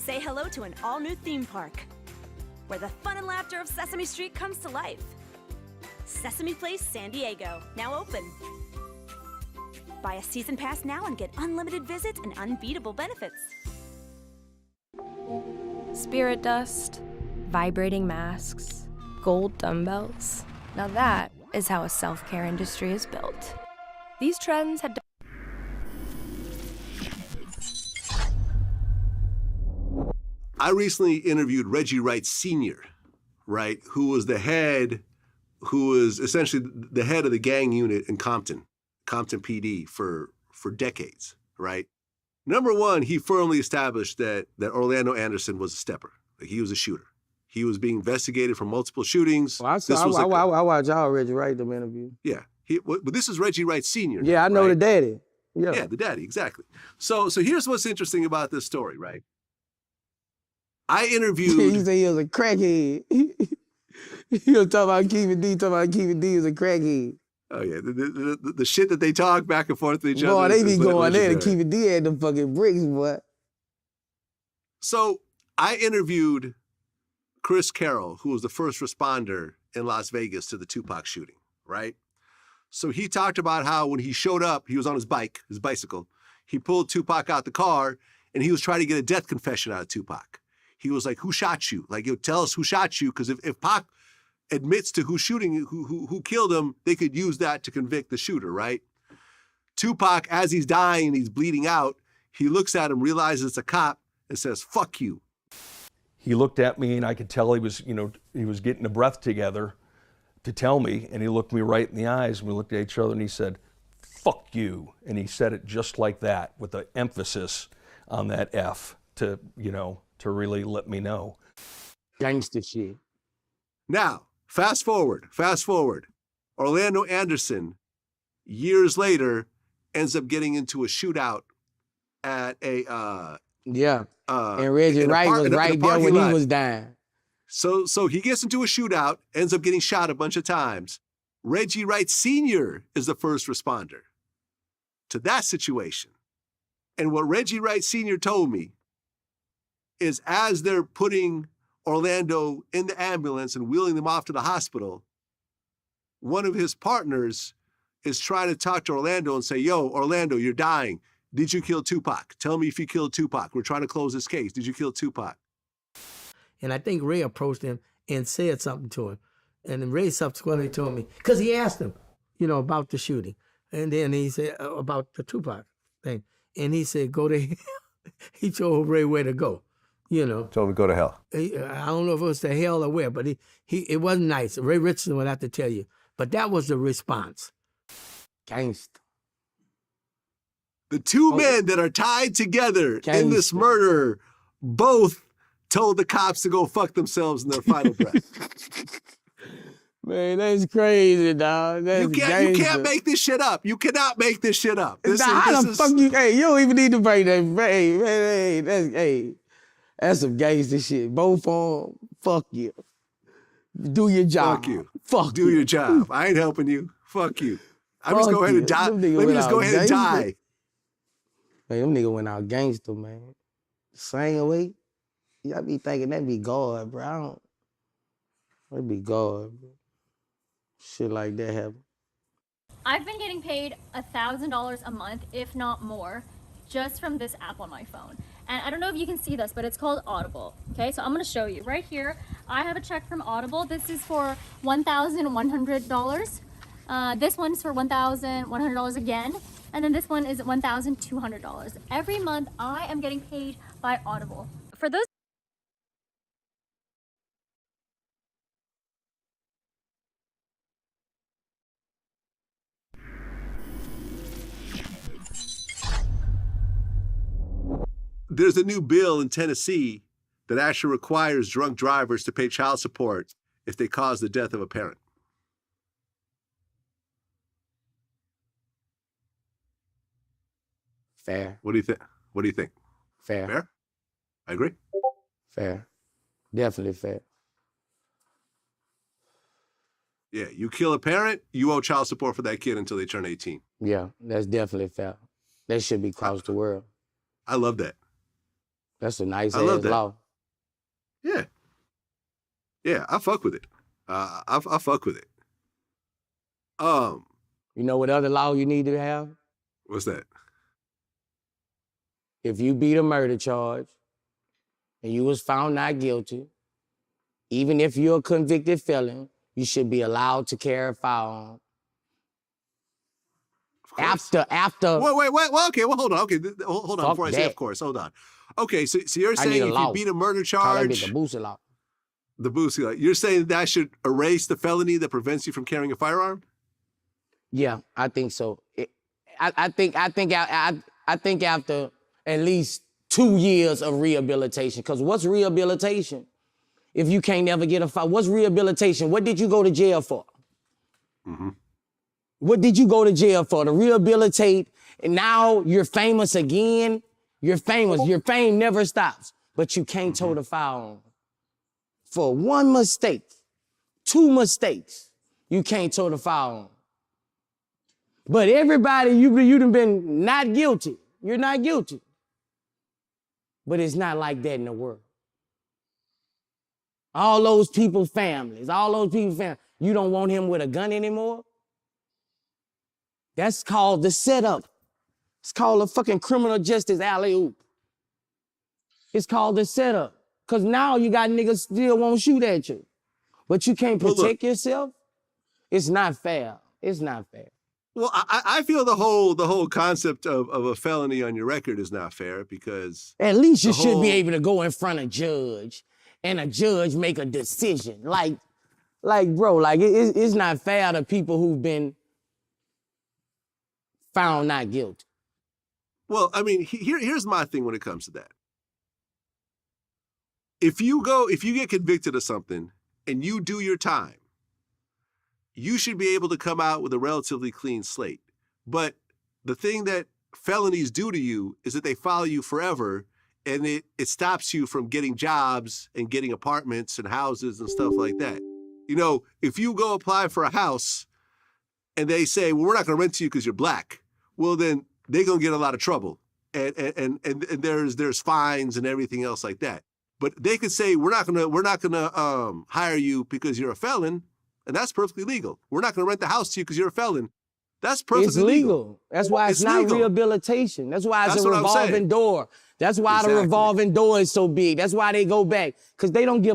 Say hello to an all-new theme park, where the fun and laughter of Sesame Street comes to life. Sesame Place San Diego, now open. Buy a season pass now and get unlimited visits and unbeatable benefits. Spirit dust, vibrating masks, gold dumbbells. Now that is how a self-care industry is built. These trends had I recently interviewed Reggie Wright Sr., right, who was essentially the head of the gang unit in Compton PD for decades, right? Number one, he firmly established that Orlando Anderson was a stepper. Like, he was a shooter. He was being investigated for multiple shootings. Well, I watched y'all Reggie Wright them interview. Yeah, but this is Reggie Wright Sr. Yeah, I know, right? the daddy. Yeah, the daddy, exactly. So here's what's interesting about this story, right? I interviewed... He said he was a crackhead. He was talking about keeping D was a crackhead. Oh, yeah, the shit that they talk back and forth to each other. Boy, they be going there to keep it D had them fucking bricks, boy. So I interviewed Chris Carroll, who was the first responder in Las Vegas to the Tupac shooting, right? So he talked about how when he showed up, he was on his bicycle. He pulled Tupac out the car, and he was trying to get a death confession out of Tupac. He was like, "Who shot you? Like, tell us who shot you, because if Pac admits to who killed him, they could use that to convict the shooter, right?" Tupac, as he's dying and he's bleeding out, he looks at him, realizes it's a cop, and says, "Fuck you." He looked at me, and I could tell he was getting a breath together to tell me, and he looked me right in the eyes, and we looked at each other, and he said, "Fuck you," and he said it just like that, with the emphasis on that F to really let me know. Gangster shit. Now, fast forward. Orlando Anderson, years later, ends up getting into a shootout at a and Reggie Wright was right there when he was dying. So he gets into a shootout, ends up getting shot a bunch of times. Reggie Wright Sr. is the first responder to that situation. And what Reggie Wright Sr. told me is, as they're putting Orlando in the ambulance and wheeling them off to the hospital, one of his partners is trying to talk to Orlando and say, "Yo, Orlando, you're dying. Did you kill Tupac? Tell me if you killed Tupac. We're trying to close this case. Did you kill Tupac?" And I think Ray approached him and said something to him. And then Ray subsequently told me, because he asked him, about the shooting. And then he said about the Tupac thing. And he said, "Go to hell." He told Ray where to go. Told me to go to hell. I don't know if it was to hell or where, but it wasn't nice. Ray Richardson would have to tell you. But that was the response. Gangster. The two men that are tied together in this murder both told the cops to go fuck themselves in their final breath. Man, that's crazy, dog. You can't make this shit up. You cannot make this shit up. How the fuck you? Hey, you don't even need to break that. That's some gangster shit. Both on, fuck you. Do your job. Fuck you. Do your job. I ain't helping you. Fuck you. I'm just go ahead and die. Let me just go ahead and die. Man, them niggas went out gangster, man. Same way. Y'all be thinking that be God, bro. That be God, bro. Shit like that happen. I've been getting paid $1,000 a month, if not more, just from this app on my phone. And I don't know if you can see this, but it's called Audible. Okay, so I'm gonna show you. Right here, I have a check from Audible. This is for $1,100. This one's for $1,100 again. And then this one is $1,200. Every month, I am getting paid by Audible. For those There's a new bill in Tennessee that actually requires drunk drivers to pay child support if they cause the death of a parent. Fair. What do you think? Fair. Fair? I agree. Fair. Definitely fair. Yeah, you kill a parent, you owe child support for that kid until they turn 18. Yeah, that's definitely fair. That should be across the world. I love that. That's a nice I love ass that. law. Yeah. Yeah, I fuck with it. I fuck with it. You know what other law you need to have? What's that? If you beat a murder charge and you was found not guilty, even if you're a convicted felon, you should be allowed to carry a firearm. After. Wait. Well, okay. Well, hold on. Okay, hold on. Fuck Before I say, that. of course, hold on. Okay, so you're I saying need a if law. you beat a murder Call that bitch charge, the booster law. the boost, you're saying that should erase the felony that prevents you from carrying a firearm? Yeah, I think so. I think after at least 2 years of rehabilitation, because what's rehabilitation if you can't never get a fire? What's rehabilitation? What did you go to jail for? Mm-hmm. What did you go to jail for? To rehabilitate, and now you're famous again? You're famous. Your fame never stops, but you can't tote a firearm. For one mistake, 2 mistakes, you can't tote a firearm. But everybody, you done been not guilty. You're not guilty. But it's not like that in the world. All those people's families, you don't want him with a gun anymore? That's called the setup. It's called a fucking criminal justice alley-oop. It's called the setup. Because now you got niggas still won't shoot at you. But you can't protect yourself? It's not fair. It's not fair. Well, I feel the whole concept of a felony on your record is not fair because at least you should be able to go in front of a judge and a judge make a decision. Like bro, it's not fair to people who've been found not guilty. Well, I mean, here's my thing when it comes to that. If you get convicted of something and you do your time, you should be able to come out with a relatively clean slate. But the thing that felonies do to you is that they follow you forever, and it stops you from getting jobs and getting apartments and houses and stuff like that. You know, if you go apply for a house and they say, well, we're not going to rent to you because you're black, well, then they're going to get a lot of trouble. And there's fines and everything else like that. But they could say, we're not gonna hire you because you're a felon, and that's perfectly legal. We're not going to rent the house to you because you're a felon. That's perfectly legal. That's why it's not legal. Rehabilitation. That's why it's That's a what I'm saying. revolving door. That's why the Exactly. revolving door is so big. That's why they go back, because they don't give